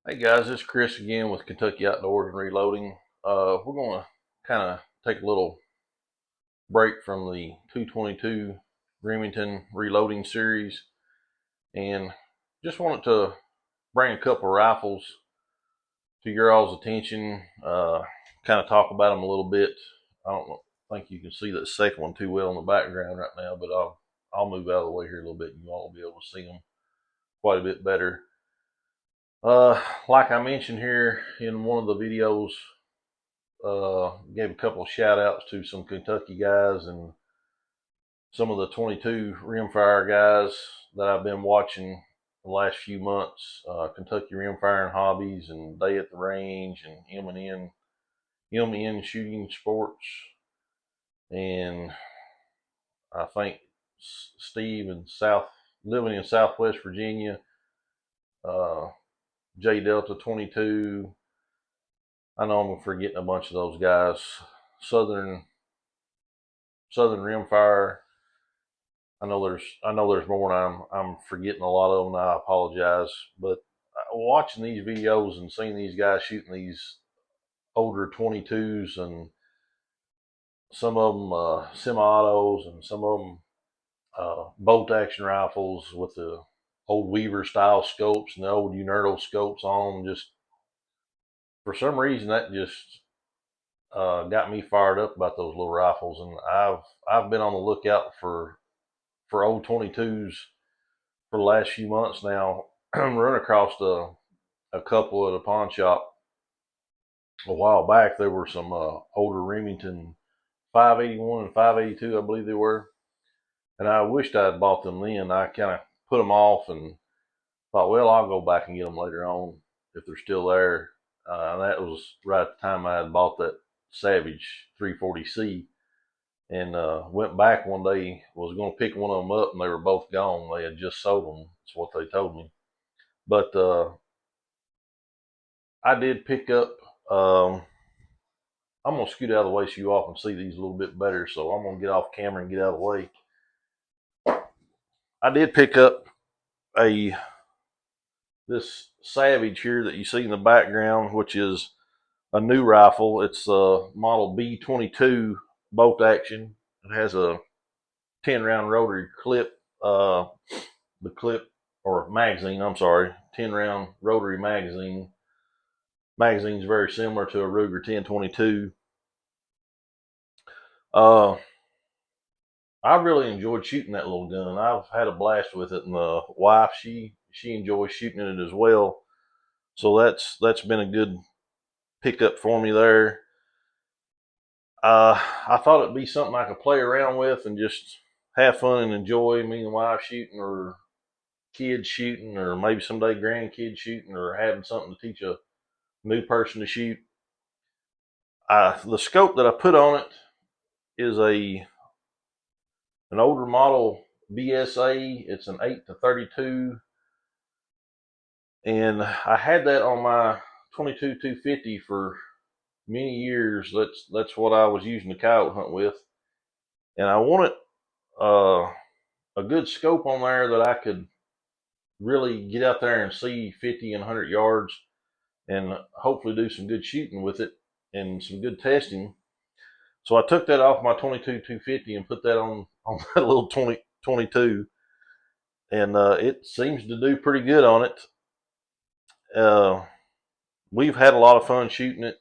Hey guys, this is Chris again with Kentucky Outdoors and Reloading. We're going to kind of take a little break from the 222 Remington Reloading series and just wanted to bring a couple rifles to your all's attention, kind of talk about them a little bit. I don't think you can see that second one too well in the background right now, but I'll move out of the way here a little bit and you all will be able to see them quite a bit better. Like I mentioned here in one of the videos, gave a couple of shout outs to some Kentucky guys and some of the 22 rimfire guys that I've been watching the last few months. Kentucky Rimfiring Hobbies and Day at the Range and M&N Shooting Sports, and I think Steve living in Southwest Virginia, J Delta 22. I know I'm forgetting a bunch of those guys. Southern Rimfire. I know there's more, and I'm forgetting a lot of them. And I apologize, but watching these videos and seeing these guys shooting these older 22s and some of them semi-autos and some of them bolt action rifles with the old Weaver style scopes and the old Unerto scopes on them, just for some reason that just got me fired up about those little rifles, and I've been on the lookout for old 22s for the last few months now. Run across a couple at a pawn shop a while back. There were some older Remington 581 and 582, I believe they were, and I wished I had bought them then. I kind of put them off and thought, well, I'll go back and get them later on if they're still there. And that was right at the time I had bought that Savage 340C, and went back one day, was going to pick one of them up, and they were both gone. They had just sold them. That's what they told me. But I did pick up, I'm going to scoot out of the way so you all can see these a little bit better. So I'm going to get off camera and get out of the way. I did pick up this Savage here that you see in the background, which is a new rifle. It's model B22 bolt action. It has a 10 round rotary clip, the clip or magazine, I'm sorry, 10 round rotary magazine. Magazine's very similar to a Ruger 1022. I really enjoyed shooting that little gun. I've had a blast with it, and the wife, she enjoys shooting it as well. So that's been a good pickup for me there. I thought it'd be something I could play around with and just have fun and enjoy. Me and the wife shooting, or kids shooting, or maybe someday grandkids shooting, or having something to teach a new person to shoot. The scope that I put on it is an older model BSA. It's an 8-32, and I had that on my 22 250 for many years. That's what I was using to coyote hunt with, and I wanted a good scope on there that I could really get out there and see 50 and 100 yards, and hopefully do some good shooting with it and some good testing. So I took that off my 22 250 and put that on that little 22, and it seems to do pretty good on it. We've had a lot of fun shooting it.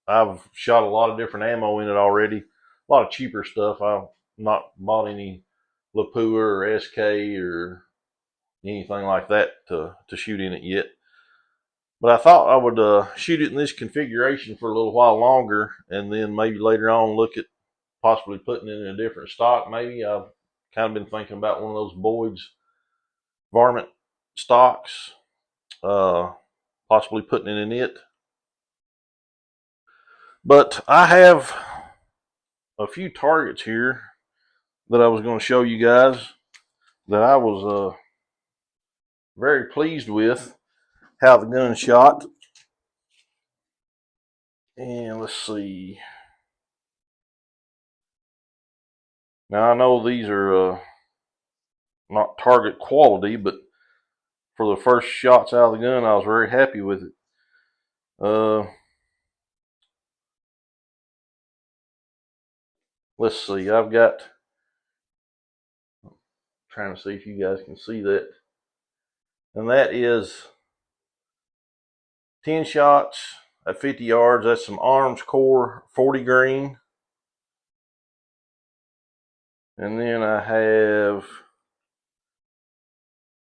I've shot a lot of different ammo in it already, a lot of cheaper stuff. I've not bought any Lapua or SK or anything like that to shoot in it yet. But I thought I would shoot it in this configuration for a little while longer, and then maybe later on look at possibly putting it in a different stock. Maybe I've kind of been thinking about one of those Boyd's varmint stocks, possibly putting it in it. But I have a few targets here that I was going to show you guys that I was very pleased with how the gun shot. And let's see. Now I know these are not target quality, but for the first shots out of the gun, I was very happy with it. Let's see. I've got, trying to see if you guys can see that, and that is 10 shots at 50 yards. That's some Arms Core 40 grain. And then I have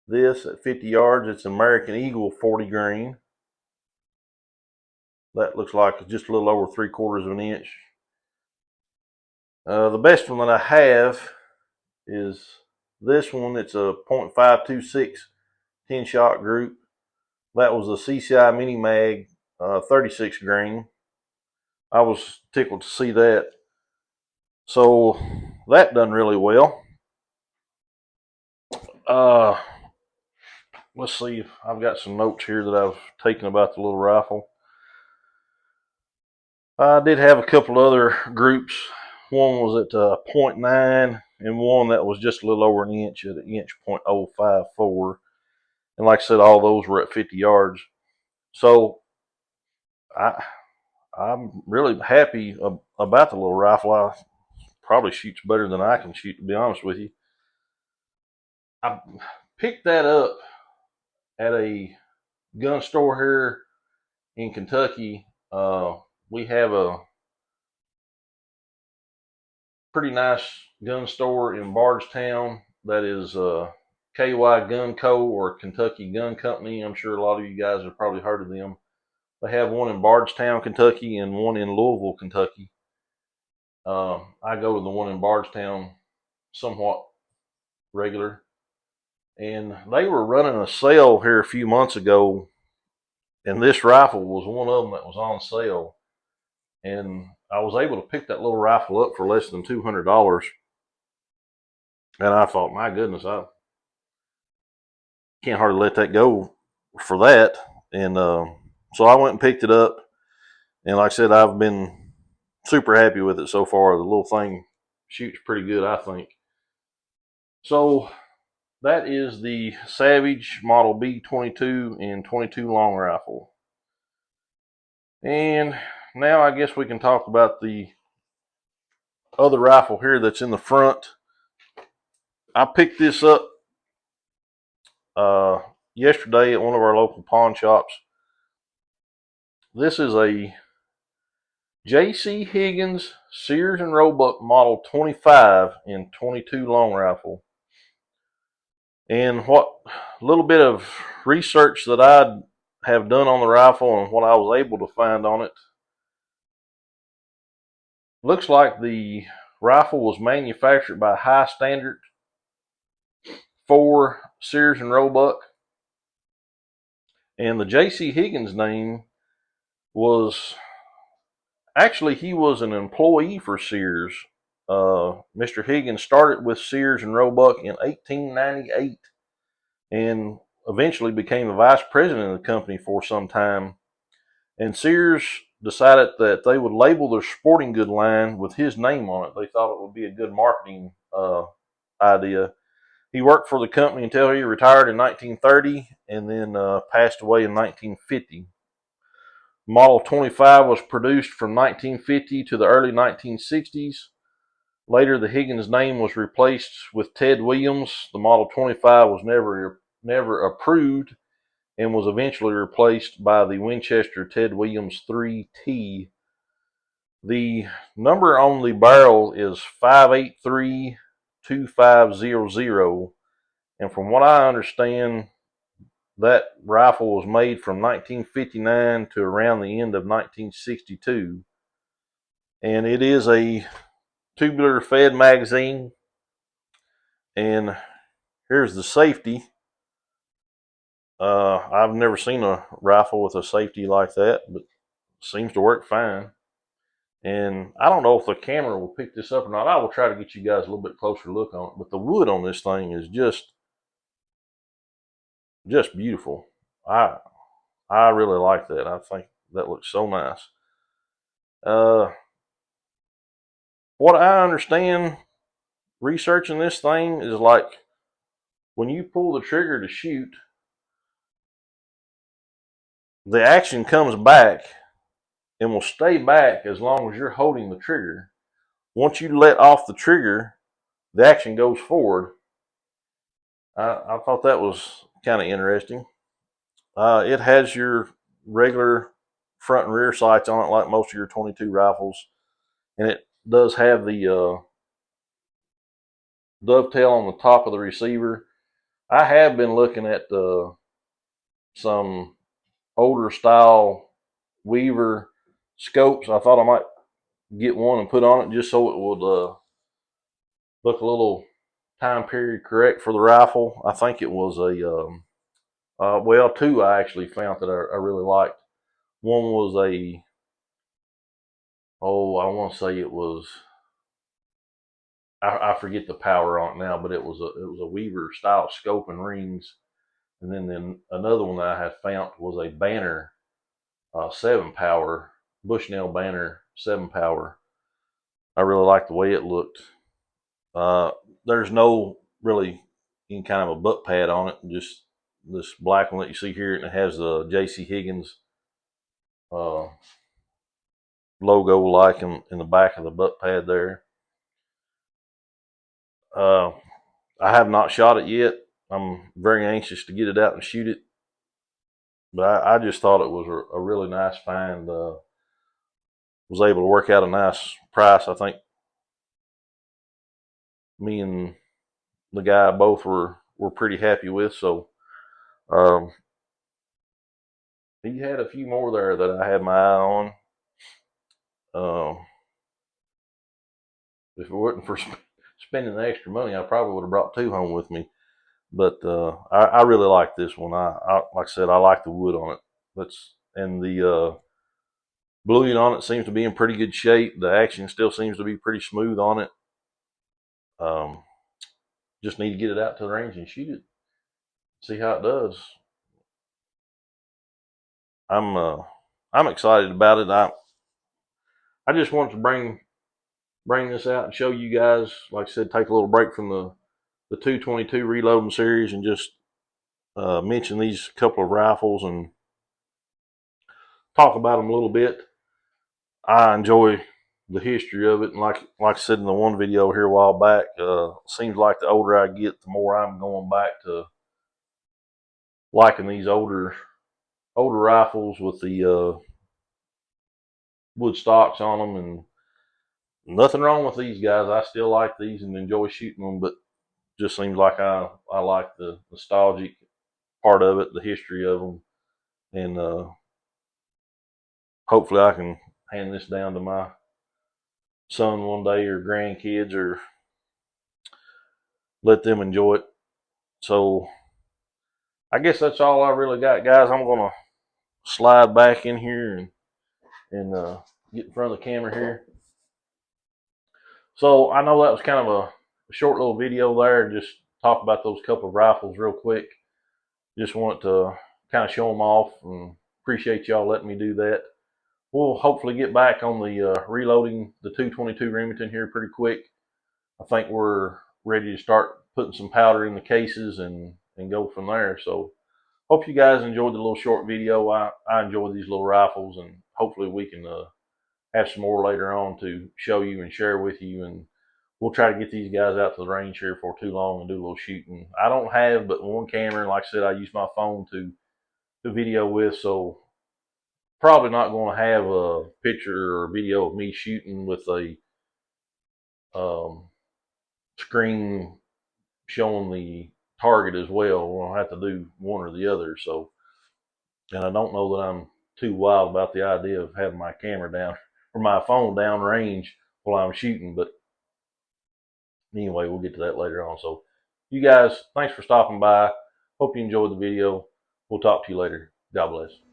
this at 50 yards. It's American Eagle 40 grain. That looks like just a little over 3/4 of an inch. The best one that I have is this one. It's a .526 10 shot group. That was a CCI Mini Mag 36 grain. I was tickled to see that. So that done really well. Let's see. I've got some notes here that I've taken about the little rifle. I did have a couple other groups. One was at .9 and one that was just a little over an inch at an inch .054. And like I said, all those were at 50 yards. So I'm really happy about the little rifle. I probably shoots better than I can shoot, to be honest with you. I picked that up at a gun store here in Kentucky. We have a pretty nice gun store in Bardstown that is KY Gun Co. or Kentucky Gun Company. I'm sure a lot of you guys have probably heard of them. They have one in Bardstown, Kentucky, and one in Louisville, Kentucky. I go to the one in Bardstown somewhat regular. And they were running a sale here a few months ago, and this rifle was one of them that was on sale. And I was able to pick that little rifle up for less than $200. And I thought, my goodness, I can't hardly let that go for that. And so I went and picked it up. And like I said, I've been super happy with it so far. The little thing shoots pretty good, I think. So that is the Savage Model B22 and 22 long rifle. And now I guess we can talk about the other rifle here that's in the front. I picked this up yesterday at one of our local pawn shops. This is a J.C. Higgins Sears and Roebuck Model 25 and 22 long rifle. And what little bit of research that I have done on the rifle and what I was able to find on it, looks like the rifle was manufactured by High Standard for Sears and Roebuck. And the J.C. Higgins name was actually, he was an employee for Sears. Mr. Higgins started with Sears and Roebuck in 1898 and eventually became the vice president of the company for some time. And Sears decided that they would label their sporting good line with his name on it. They thought it would be a good marketing idea. He worked for the company until he retired in 1930 and then passed away in 1950. Model 25 was produced from 1950 to the early 1960s. Later, the Higgins name was replaced with Ted Williams. The Model 25 was never approved and was eventually replaced by the Winchester Ted Williams 3T. The number on the barrel is 583-2500, and from what I understand, that rifle was made from 1959 to around the end of 1962. And it is a tubular fed magazine. And here's the safety. I've never seen a rifle with a safety like that, but it seems to work fine. And I don't know if the camera will pick this up or not. I will try to get you guys a little bit closer look on it. But the wood on this thing is just beautiful. I really like that. I think that looks so nice. What I understand researching this thing is like when you pull the trigger to shoot, the action comes back and will stay back as long as you're holding the trigger. Once you let off the trigger, the action goes forward. I thought that was kind of interesting. It has your regular front and rear sights on it, like most of your 22 rifles, and it does have the dovetail on the top of the receiver. I have been looking at some older style Weaver scopes. I thought I might get one and put on it just so it would look a little time period correct for the rifle. I think it was well, two I actually found that I really liked. One was I want to say it was, I forget the power on it now, but it was a Weaver style scope and rings. And then another one that I had found was a Banner 7 power, Bushnell Banner 7 power. I really liked the way it looked. There's no really any kind of a butt pad on it, just this black one that you see here, and it has the J.C. Higgins uh, logo like in the back of the butt pad there. I have not shot it yet. I'm very anxious to get it out and shoot it, but I just thought it was a really nice find. Was able to work out a nice price. I think me and the guy both were pretty happy with. So um, he had a few more there that I had my eye on. If it wasn't for spending the extra money, I probably would have brought two home with me. But I really like this one. Like I said, I like the wood on it. And the bluing on it seems to be in pretty good shape. The action still seems to be pretty smooth on it. Um, just need to get it out to the range and shoot it. See how it does. I'm uh, I'm excited about it. I just wanted to bring this out and show you guys. Like I said, take a little break from the 222 reloading series and just mention these couple of rifles and talk about them a little bit. I enjoy the history of it, and like I said in the one video here a while back, seems like the older I get, the more I'm going back to liking these older rifles with the wood stocks on them. And nothing wrong with these guys. I still like these and enjoy shooting them, but just seems like I like the nostalgic part of it, the history of them, and hopefully I can hand this down to my son one day or grandkids, or let them enjoy it. So I guess that's all I really got, guys. I'm gonna slide back in here and get in front of the camera here. So I know that was kind of a short little video there, just talk about those couple of rifles real quick. Just want to kind of show them off, and appreciate y'all letting me do that. We'll hopefully get back on the reloading the 222 Remington here pretty quick. I think we're ready to start putting some powder in the cases and go from there. So hope you guys enjoyed the little short video. I enjoy these little rifles, and hopefully we can have some more later on to show you and share with you. And we'll try to get these guys out to the range here for too long and do a little shooting. I don't have but one camera, and like I said, I use my phone to video with, so probably not going to have a picture or video of me shooting with a screen showing the target as well. We'll have to do one or the other. So, and I don't know that I'm too wild about the idea of having my camera down or my phone down range while I'm shooting. But anyway, we'll get to that later on. So, you guys, thanks for stopping by. Hope you enjoyed the video. We'll talk to you later. God bless.